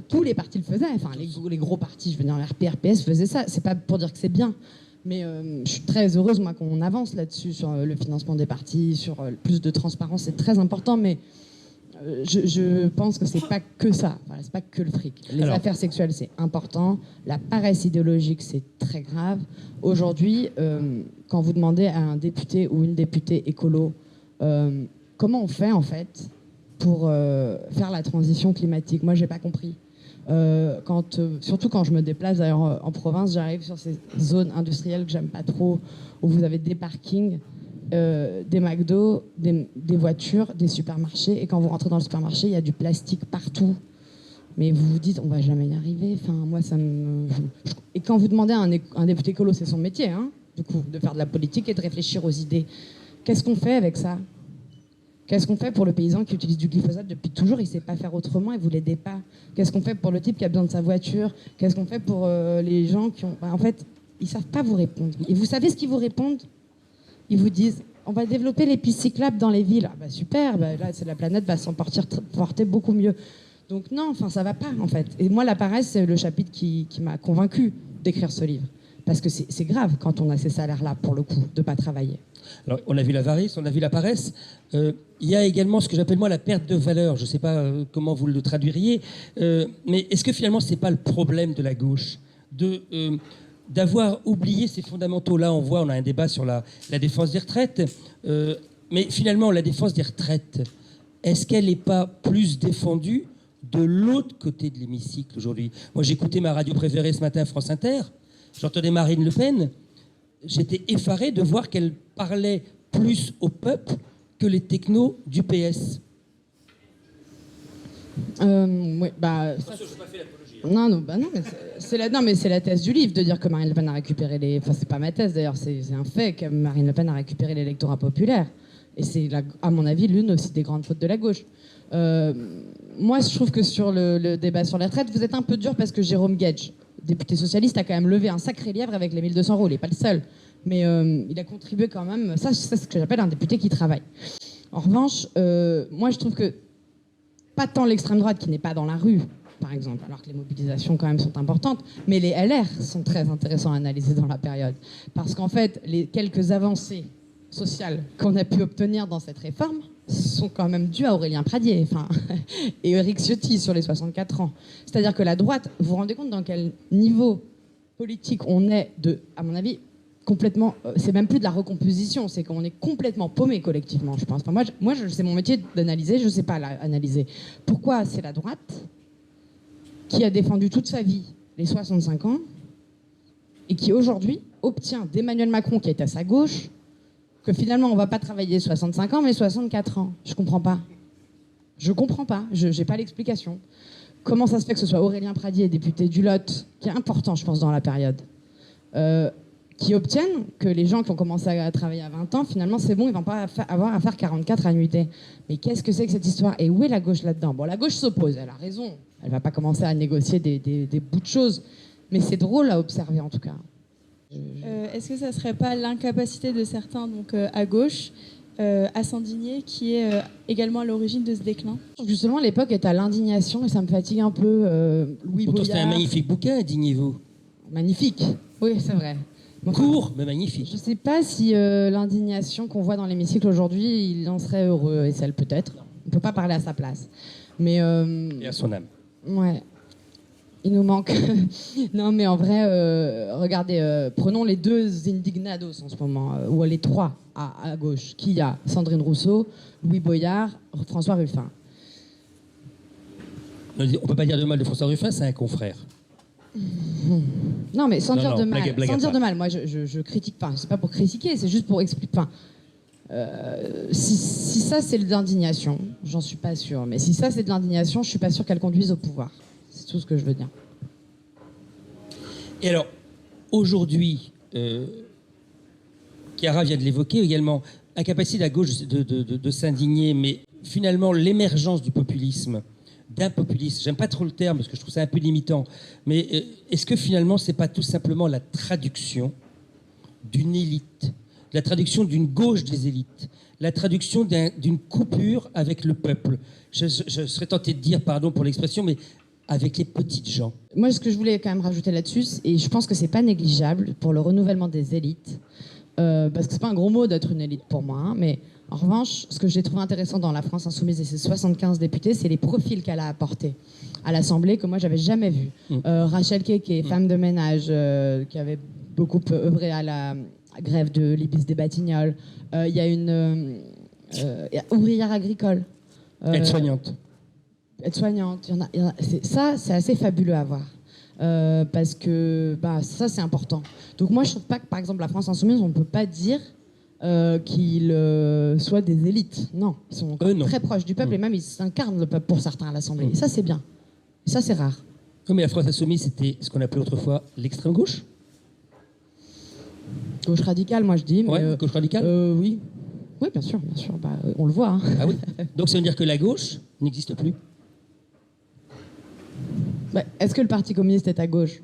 Tous les partis le faisaient, enfin les gros partis, je veux dire RP, RPS faisaient ça. C'est pas pour dire que c'est bien, mais je suis très heureuse moi qu'on avance là-dessus sur le financement des partis, sur plus de transparence, c'est très important, mais je pense que c'est pas que ça, voilà, c'est pas que le fric. Les affaires sexuelles c'est important, la paresse idéologique c'est très grave. Aujourd'hui, quand vous demandez à un député ou une députée écolo comment on fait en fait pour faire la transition climatique, moi j'ai pas compris. Surtout quand je me déplace d'ailleurs en province, j'arrive sur ces zones industrielles que j'aime pas trop, où vous avez des parkings, des McDo, des voitures, des supermarchés, et quand vous rentrez dans le supermarché, il y a du plastique partout. Mais vous vous dites, on va jamais y arriver. Enfin, moi, Et quand vous demandez à un député écolo, c'est son métier, hein, du coup, de faire de la politique et de réfléchir aux idées. Qu'est-ce qu'on fait avec ça ? Qu'est-ce qu'on fait pour le paysan qui utilise du glyphosate depuis toujours? Il ne sait pas faire autrement et vous l'aidez pas. Qu'est-ce qu'on fait pour le type qui a besoin de sa voiture? Qu'est-ce qu'on fait pour les gens qui ont... en fait, ils ne savent pas vous répondre. Et vous savez ce qu'ils vous répondent? Ils vous disent, on va développer les pistes cyclables dans les villes. Ah bah super, bah là, la planète va s'en porter beaucoup mieux. Donc non, enfin, ça ne va pas, en fait. Et moi, la paresse, c'est le chapitre qui m'a convaincu d'écrire ce livre. Parce que c'est grave quand on a ces salaires-là, pour le coup, de ne pas travailler. Alors, on a vu l'avarice, on a vu la paresse. Il y a également ce que j'appelle moi la perte de valeur. Je ne sais pas comment vous le traduiriez, mais est-ce que finalement ce n'est pas le problème de la gauche d'avoir oublié ses fondamentaux? Là, on a un débat sur la défense des retraites, mais finalement la défense des retraites, est-ce qu'elle n'est pas plus défendue de l'autre côté de l'hémicycle aujourd'hui? Moi, j'écoutais ma radio préférée ce matin, France Inter. J'entendais Marine Le Pen. J'étais effaré de voir qu'elle parlait plus au peuple que les technos du PS. Oui, bah... Attention, je n'ai pas fait l'apologie. Non, mais c'est la thèse du livre de dire que Marine Le Pen a récupéré les... Enfin, c'est pas ma thèse d'ailleurs, c'est un fait que Marine Le Pen a récupéré l'électorat populaire. Et c'est, à mon avis, l'une aussi des grandes fautes de la gauche. Moi, je trouve que sur le débat sur les retraites, vous êtes un peu dur parce que Jérôme Guedj, député socialiste, a quand même levé un sacré lièvre avec les 1200 euros. Il n'est pas le seul. Mais il a contribué quand même. Ça, c'est ce que j'appelle un député qui travaille. En revanche, moi, je trouve que pas tant l'extrême droite qui n'est pas dans la rue, par exemple, alors que les mobilisations quand même sont importantes, mais les LR sont très intéressants à analyser dans la période. Parce qu'en fait, les quelques avancées sociales qu'on a pu obtenir dans cette réforme sont quand même dues à Aurélien Pradié et Éric Ciotti sur les 64 ans. C'est-à-dire que la droite, vous vous rendez compte dans quel niveau politique on est à mon avis, complètement... c'est même plus de la recomposition, c'est qu'on est complètement paumé collectivement, je pense. Enfin, moi c'est mon métier d'analyser, je ne sais pas analyser. Pourquoi c'est la droite qui a défendu toute sa vie les 65 ans et qui aujourd'hui obtient d'Emmanuel Macron, qui est à sa gauche, que finalement on ne va pas travailler 65 ans mais 64 ans. Je comprends pas. Je comprends pas. Je n'ai pas l'explication. Comment ça se fait que ce soit Aurélien Pradié, député du Lot, qui est important je pense dans la période, qui obtiennent que les gens qui ont commencé à travailler à 20 ans, finalement c'est bon, ils ne vont pas avoir à faire 44 annuités. Mais qu'est-ce que c'est que cette histoire? Et où est la gauche là-dedans? Bon, la gauche s'oppose, elle a raison. Elle ne va pas commencer à négocier des bouts de choses. Mais c'est drôle à observer en tout cas. Est-ce que ça ne serait pas l'incapacité de certains donc, à gauche à s'indigner qui est également à l'origine de ce déclin? Justement, l'époque est à l'indignation et ça me fatigue un peu. Louis Pourtant, Boyard... c'était un magnifique bouquin, indignez-vous. Magnifique, oui, c'est vrai. Court, mais magnifique. Je ne sais pas si l'indignation qu'on voit dans l'hémicycle aujourd'hui, il en serait heureux, et celle peut-être. On ne peut pas parler à sa place. Mais, et à son âme. Ouais. Il nous manque. Non, mais en vrai, regardez, prenons les deux indignados en ce moment, ou les trois à gauche. Qui y a? Sandrine Rousseau, Louis Boyard, François Ruffin. On ne peut pas dire de mal de François Ruffin, c'est un confrère. Non, mais sans dire de mal. Blague Sans à dire part. de mal. Moi, je critique pas. C'est pas pour critiquer, c'est juste pour expliquer. Enfin, si ça, c'est de l'indignation, j'en suis pas sûre. Mais si ça, c'est de l'indignation, je suis pas sûre qu'elle conduise au pouvoir. C'est tout ce que je veux dire. Et alors, aujourd'hui, Chiara vient de l'évoquer également, incapacité de la gauche de s'indigner, mais finalement, l'émergence du populisme d'un populisme. J'aime pas trop le terme parce que je trouve ça un peu limitant. Mais est-ce que finalement, c'est pas tout simplement la traduction d'une élite, la traduction d'une gauche des élites, la traduction d'une coupure avec le peuple? Je serais tenté de dire, pardon pour l'expression, mais avec les petites gens. Moi, ce que je voulais quand même rajouter là-dessus, et je pense que c'est pas négligeable pour le renouvellement des élites, parce que c'est pas un gros mot d'être une élite pour moi, hein, mais en revanche, ce que j'ai trouvé intéressant dans la France Insoumise et ses 75 députés, c'est les profils qu'elle a apportés à l'Assemblée que moi j'avais jamais vus. Rachel Kay, qui est femme de ménage, qui avait beaucoup œuvré à la grève de l'Ibis des Batignolles. Il y a une ouvrière agricole. Aide-soignante. Aide-soignante. Ça, c'est assez fabuleux à voir. Parce que ça, c'est important. Donc moi, je trouve pas que, par exemple, la France Insoumise, on ne peut pas dire qu'ils soient des élites. Non, ils sont très proches du peuple et même ils incarnent le peuple pour certains à l'Assemblée. Et ça, c'est bien. Et ça, c'est rare. Mais la France Insoumise, c'était ce qu'on appelait autrefois l'extrême gauche. Gauche radicale, moi je dis. Mais, gauche radicale. Oui. Oui, bien sûr. On le voit. Hein. Ah oui. Donc ça veut dire que la gauche n'existe plus. Est-ce que le Parti communiste est à gauche?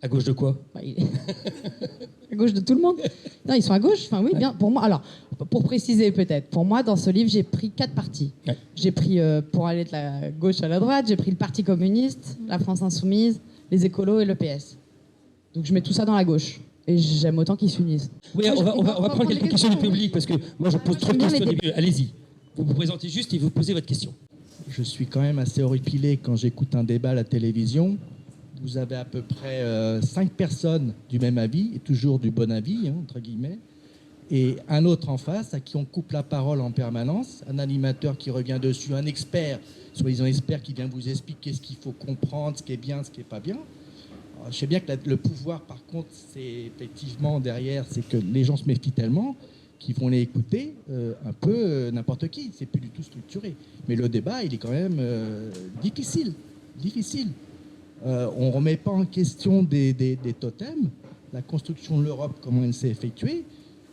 À gauche de quoi? Il est à gauche de tout le monde. Non, ils sont à gauche. Enfin, oui, bien. Pour moi, alors, pour préciser peut-être, pour moi, dans ce livre, j'ai pris 4 partis. Ouais. J'ai pris, pour aller de la gauche à la droite, j'ai pris le Parti communiste, la France insoumise, les écolos et le PS. Donc je mets tout ça dans la gauche. Et j'aime autant qu'ils s'unissent. Oui, moi, on va prendre quelques questions du public, parce que moi, je pose trop de questions. Allez-y. Vous vous présentez juste et vous posez votre question. Je suis quand même assez horripilé quand j'écoute un débat à la télévision. Vous avez à peu près 5 personnes du même avis, et toujours du bon avis, hein, entre guillemets, et un autre en face à qui on coupe la parole en permanence, un animateur qui revient dessus, un expert, soi-disant expert, qui vient vous expliquer ce qu'il faut comprendre, ce qui est bien, ce qui n'est pas bien. Alors, je sais bien que le pouvoir, par contre, c'est effectivement derrière, c'est que les gens se méfient tellement qu'ils vont les écouter un peu n'importe qui. C'est plus du tout structuré. Mais le débat, il est quand même difficile. On ne remet pas en question des totems. La construction de l'Europe, comment elle s'est effectuée.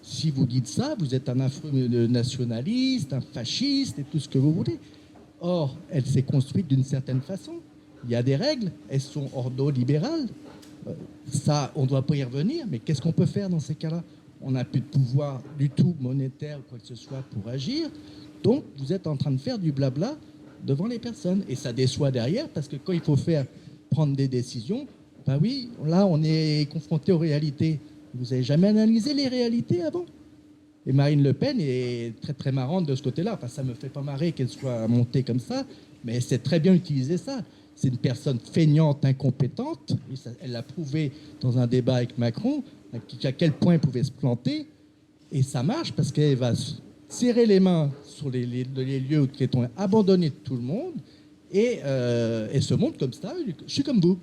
Si vous dites ça, vous êtes un affreux nationaliste, un fasciste et tout ce que vous voulez. Or, elle s'est construite d'une certaine façon. Il y a des règles, elles sont ordolibérales. Ça, on ne doit pas y revenir, mais qu'est-ce qu'on peut faire dans ces cas-là? On n'a plus de pouvoir du tout monétaire ou quoi que ce soit pour agir. Donc, vous êtes en train de faire du blabla devant les personnes. Et ça déçoit derrière, parce que quand il faut prendre des décisions, ben oui, là, on est confronté aux réalités. Vous n'avez jamais analysé les réalités avant? Et Marine Le Pen est très, très marrante de ce côté-là. Enfin, ça ne me fait pas marrer qu'elle soit montée comme ça, mais elle sait très bien utiliser ça. C'est une personne feignante, incompétente. Et ça, elle l'a prouvé dans un débat avec Macron, à quel point elle pouvait se planter. Et ça marche parce qu'elle va serrer les mains sur les lieux qui ont abandonné tout le monde et se montre comme ça. Je suis comme vous.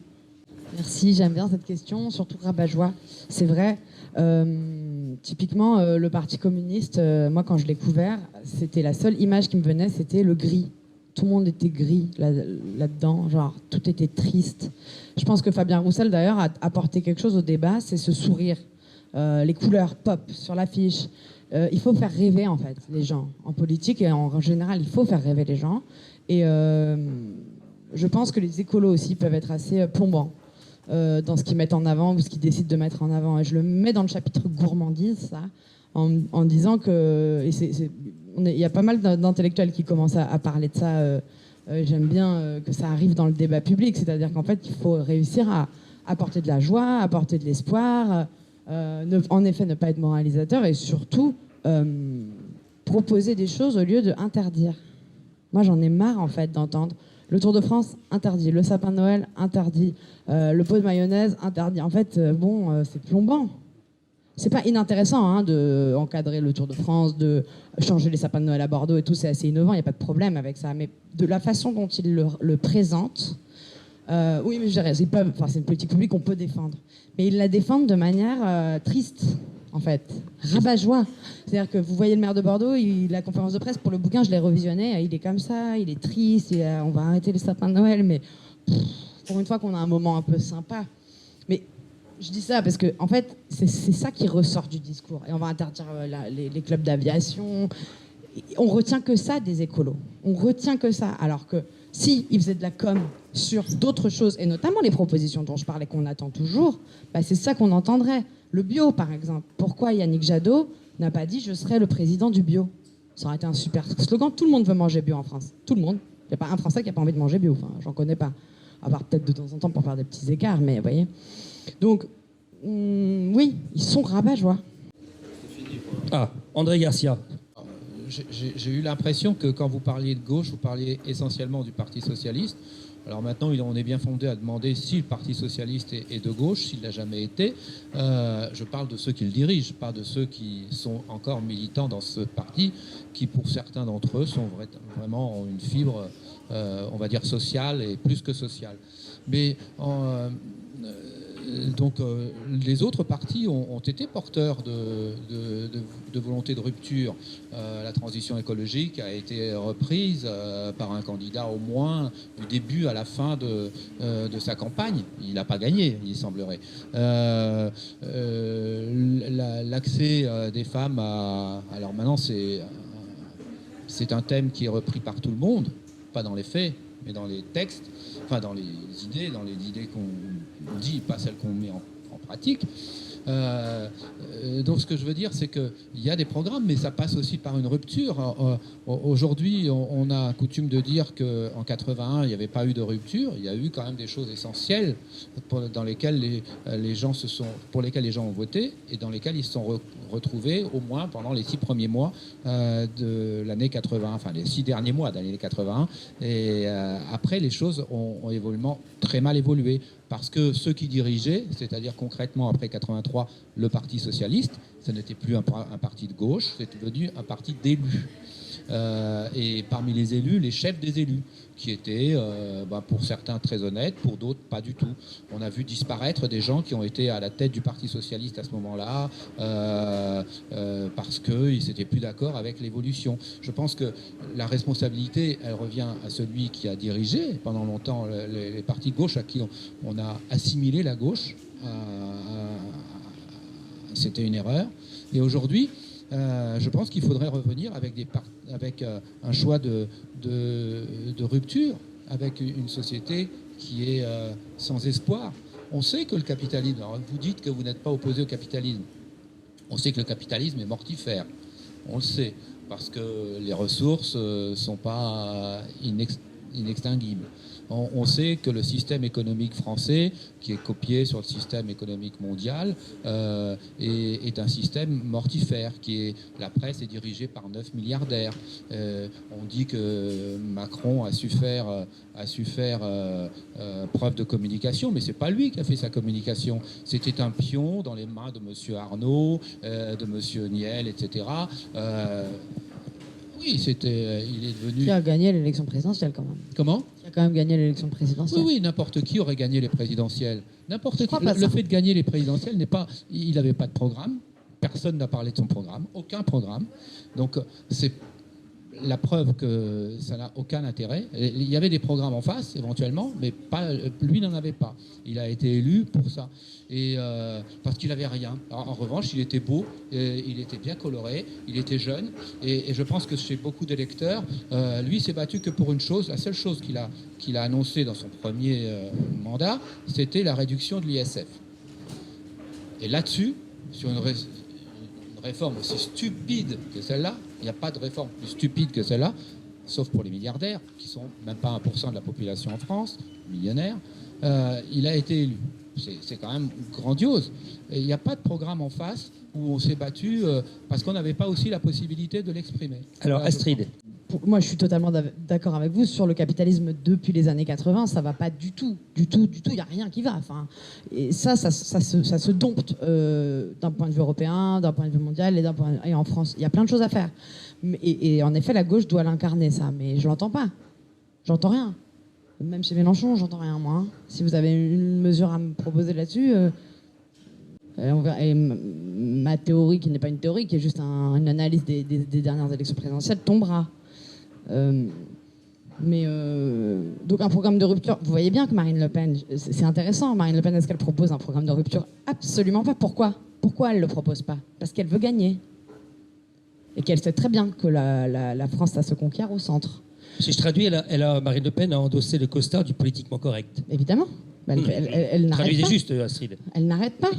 Merci, j'aime bien cette question, surtout rabat-joie. C'est vrai. Typiquement, le Parti communiste, moi, quand je l'ai couvert, c'était la seule image qui me venait, c'était le gris. Tout le monde était gris là-dedans, genre tout était triste. Je pense que Fabien Roussel, d'ailleurs, a apporté quelque chose au débat, c'est ce sourire, les couleurs pop sur l'affiche. Il faut faire rêver, en fait, les gens. En politique et en général, il faut faire rêver les gens. Et je pense que les écolos aussi peuvent être assez plombants dans ce qu'ils mettent en avant ou ce qu'ils décident de mettre en avant. Et je le mets dans le chapitre gourmandise, ça, en disant que... il y a pas mal d'intellectuels qui commencent à parler de ça. J'aime bien que ça arrive dans le débat public. C'est-à-dire qu'en fait, il faut réussir à apporter de la joie, apporter de l'espoir, en effet, ne pas être moralisateur et surtout proposer des choses au lieu de interdire. Moi, j'en ai marre, en fait, d'entendre le Tour de France interdit, le sapin de Noël interdit, le pot de mayonnaise interdit. En fait, c'est plombant. C'est pas inintéressant hein, d'encadrer le Tour de France, de changer les sapins de Noël à Bordeaux et tout, c'est assez innovant, il n'y a pas de problème avec ça. Mais de la façon dont ils le présentent, oui, mais je dirais, c'est une politique publique qu'on peut défendre. Mais ils la défendent de manière triste, en fait, rabat-joie. C'est-à-dire que vous voyez le maire de Bordeaux, la conférence de presse pour le bouquin, je l'ai revisionné, il est comme ça, il est triste, on va arrêter les sapins de Noël, mais pour une fois qu'on a un moment un peu sympa. Mais je dis ça parce que, en fait, c'est ça qui ressort du discours. Et on va interdire les clubs d'aviation. On retient que ça des écolos. On retient que ça. Alors que Si ils faisaient de la com sur d'autres choses, et notamment les propositions dont je parlais qu'on attend toujours, bah c'est ça qu'on entendrait. Le bio, par exemple. Pourquoi Yannick Jadot n'a pas dit « je serai le président du bio » ? Ça aurait été un super slogan. Tout le monde veut manger bio en France. Tout le monde. Il n'y a pas un Français qui n'a pas envie de manger bio. Enfin, j'en connais pas. À part peut-être de temps en temps pour faire des petits écarts, mais vous voyez. Donc, oui, ils sont rabat-joie. Ah, André Garcia. J'ai eu l'impression que quand vous parliez de gauche, vous parliez essentiellement du Parti socialiste. Alors maintenant, on est bien fondé à demander si le Parti socialiste est de gauche, s'il l'a jamais été. Je parle de ceux qui le dirigent, pas de ceux qui sont encore militants dans ce parti, qui pour certains d'entre eux sont vraiment une fibre, on va dire, sociale et plus que sociale. Mais donc les autres partis ont été porteurs de volonté de rupture. La transition écologique a été reprise par un candidat au moins du début à la fin de sa campagne. Il n'a pas gagné, il semblerait. L'accès des femmes alors maintenant c'est un thème qui est repris par tout le monde, pas dans les faits, mais dans les textes, enfin dans les idées qu'on dit, pas celles qu'on met en pratique. Donc ce que je veux dire, c'est qu'il y a des programmes, mais ça passe aussi par une rupture. Aujourd'hui, on a coutume de dire qu'en 81, il n'y avait pas eu de rupture. Il y a eu quand même des choses essentielles dans lesquelles pour lesquelles les gens ont voté et dans lesquelles ils se sont retrouvés au moins pendant les 6 premiers mois de l'année 80, enfin les 6 derniers mois de l'année 81. Et après, les choses ont évolué, très mal évolué. Parce que ceux qui dirigeaient, c'est-à-dire concrètement après 83, le Parti socialiste, ça n'était plus un parti de gauche, c'était devenu un parti d'élus. Et parmi les élus, les chefs des élus, qui étaient pour certains très honnêtes, pour d'autres pas du tout. On a vu disparaître des gens qui ont été à la tête du Parti socialiste à ce moment-là parce qu'ils n'étaient plus d'accord avec l'évolution. Je pense que la responsabilité, elle revient à celui qui a dirigé pendant longtemps les partis de gauche à qui on a assimilé la gauche. C'était une erreur. Et aujourd'hui, je pense qu'il faudrait revenir avec un choix de rupture, avec une société qui est sans espoir. On sait que le capitalisme, alors vous dites que vous n'êtes pas opposé au capitalisme, on sait que le capitalisme est mortifère, on le sait, parce que les ressources ne sont pas inextinguibles. On sait que le système économique français, qui est copié sur le système économique mondial, est un système mortifère. La presse est dirigée par 9 milliardaires. On dit que Macron a su faire preuve de communication, mais c'est pas lui qui a fait sa communication. C'était un pion dans les mains de M. Arnault, de M. Niel, etc. Oui, il est devenu... Qui a gagné l'élection présidentielle quand même. Comment ? Qui a quand même gagné l'élection présidentielle. Oui, n'importe qui aurait gagné les présidentielles. N'importe qui. Le ça. fait de gagner les présidentielles n'est pas... Il n'avait pas de programme. Personne n'a parlé de son programme. Aucun programme. Donc, c'est la preuve que ça n'a aucun intérêt. Il y avait des programmes en face, éventuellement, mais lui n'en avait pas. Il a été élu pour ça. Et parce qu'il n'avait rien. Alors, en revanche, il était beau, il était bien coloré, il était jeune. Et je pense que chez beaucoup d'électeurs, lui s'est battu que pour une chose. La seule chose qu'il a annoncée dans son premier mandat, c'était la réduction de l'ISF. Et là-dessus, sur une réforme aussi stupide que celle-là, il n'y a pas de réforme plus stupide que celle-là, sauf pour les milliardaires, qui sont même pas 1% de la population en France, millionnaires, il a été élu. C'est quand même grandiose. Et il n'y a pas de programme en face où on s'est battu parce qu'on n'avait pas aussi la possibilité de l'exprimer. Alors, Astrid. Moi, je suis totalement d'accord avec vous sur le capitalisme depuis les années 80. Ça va pas du tout. Il n'y a rien qui va. Enfin, et ça se dompte d'un point de vue européen, d'un point de vue mondial et en France. Il y a plein de choses à faire. Et en effet, la gauche doit l'incarner, ça. Mais je l'entends pas. J'entends rien. Même chez Mélenchon, j'entends rien, moi. Hein. Si vous avez une mesure à me proposer là-dessus... Et ma théorie, qui n'est pas une théorie, qui est juste une analyse des dernières élections présidentielles, tombera. Donc un programme de rupture, vous voyez bien que Marine Le Pen, c'est intéressant, Marine Le Pen, est-ce qu'elle propose un programme de rupture? Absolument pas. Pourquoi elle ne le propose pas? Parce qu'elle veut gagner. Et qu'elle sait très bien que la France, ça se conquiert au centre. Si je traduis, Marine Le Pen a endossé le costard du politiquement correct. Évidemment. Elle n'arrête Traduisez pas. juste, Astrid. Elle n'arrête pas.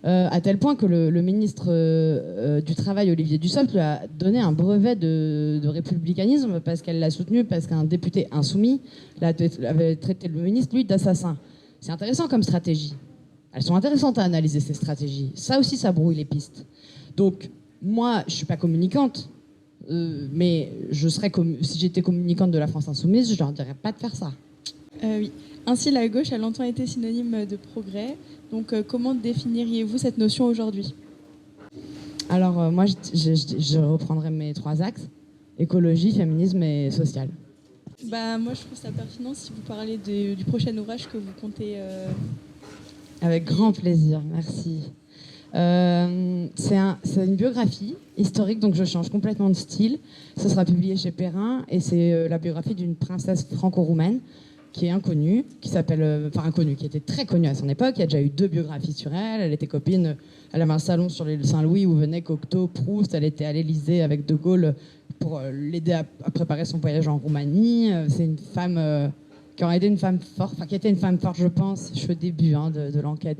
À tel point que le ministre du Travail, Olivier Dussopt, lui a donné un brevet de républicanisme parce qu'elle l'a soutenu, parce qu'un député insoumis avait traité le ministre, lui, d'assassin. C'est intéressant comme stratégie. Elles sont intéressantes à analyser, ces stratégies. Ça aussi, ça brouille les pistes. Donc, moi, je ne suis pas communicante, mais si j'étais communicante de la France insoumise, je ne leur dirais pas de faire ça. Oui. Ainsi, la gauche a longtemps été synonyme de progrès. Donc, comment définiriez-vous cette notion aujourd'hui ? Alors, moi, je reprendrai mes 3 axes, écologie, féminisme et social. Moi, je trouve ça pertinent si vous parlez du prochain ouvrage que vous comptez... Avec grand plaisir, merci. C'est une biographie historique, donc je change complètement de style. Ce sera publié chez Perrin, et c'est la biographie d'une princesse franco-roumaine qui est inconnue, qui était très connue à son époque. Il y a déjà eu 2 biographies sur elle. Elle était copine, elle avait un salon sur l'île Saint-Louis où venait Cocteau, Proust. Elle était à l'Élysée avec De Gaulle pour l'aider à préparer son voyage en Roumanie. C'est une femme qui aurait été une femme forte, qui était une femme forte, je pense. Je suis au début de l'enquête,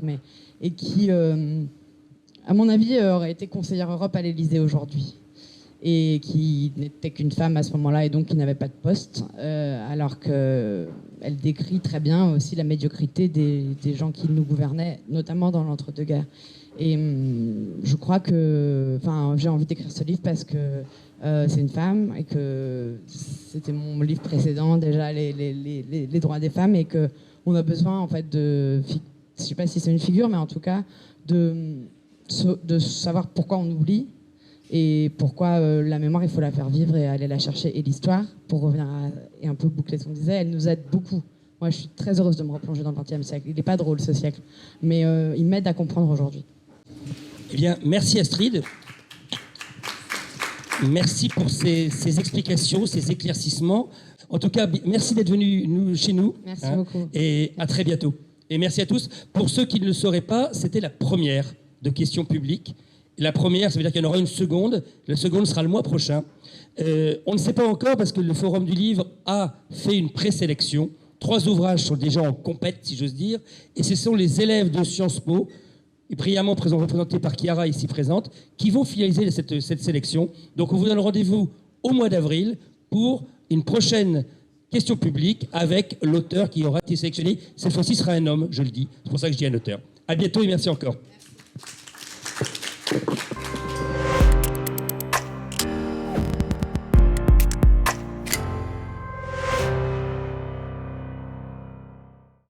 et qui, à mon avis, aurait été conseillère Europe à l'Élysée aujourd'hui. Et qui n'était qu'une femme à ce moment-là et donc qui n'avait pas de poste, alors qu'elle décrit très bien aussi la médiocrité des gens qui nous gouvernaient, notamment dans l'entre-deux-guerres. Et je crois que j'ai envie d'écrire ce livre parce que c'est une femme et que c'était mon livre précédent, déjà, les droits des femmes, et qu'on a besoin, en fait, je ne sais pas si c'est une figure, mais en tout cas, de savoir pourquoi on oublie. Et pourquoi la mémoire, il faut la faire vivre et aller la chercher. Et l'histoire, pour revenir et un peu boucler ce qu'on disait, elle nous aide beaucoup. Moi, je suis très heureuse de me replonger dans le XXe siècle. Il n'est pas drôle, ce siècle, mais il m'aide à comprendre aujourd'hui. Eh bien, merci Astrid. Merci pour ces explications, ces éclaircissements. En tout cas, merci d'être venu chez nous. Merci beaucoup. Et à très bientôt. Et merci à tous. Pour ceux qui ne le sauraient pas, c'était la première de questions publiques. La première, ça veut dire qu'il y en aura une seconde. La seconde sera le mois prochain. On ne sait pas encore parce que le Forum du Livre a fait une présélection. 3 ouvrages sont déjà en compète, si j'ose dire. Et ce sont les élèves de Sciences Po, brillamment représentés par Chiara ici présente, qui vont finaliser cette sélection. Donc on vous donne rendez-vous au mois d'avril pour une prochaine question publique avec l'auteur qui aura été sélectionné. Cette fois-ci, ce sera un homme, je le dis. C'est pour ça que je dis un auteur. À bientôt et merci encore.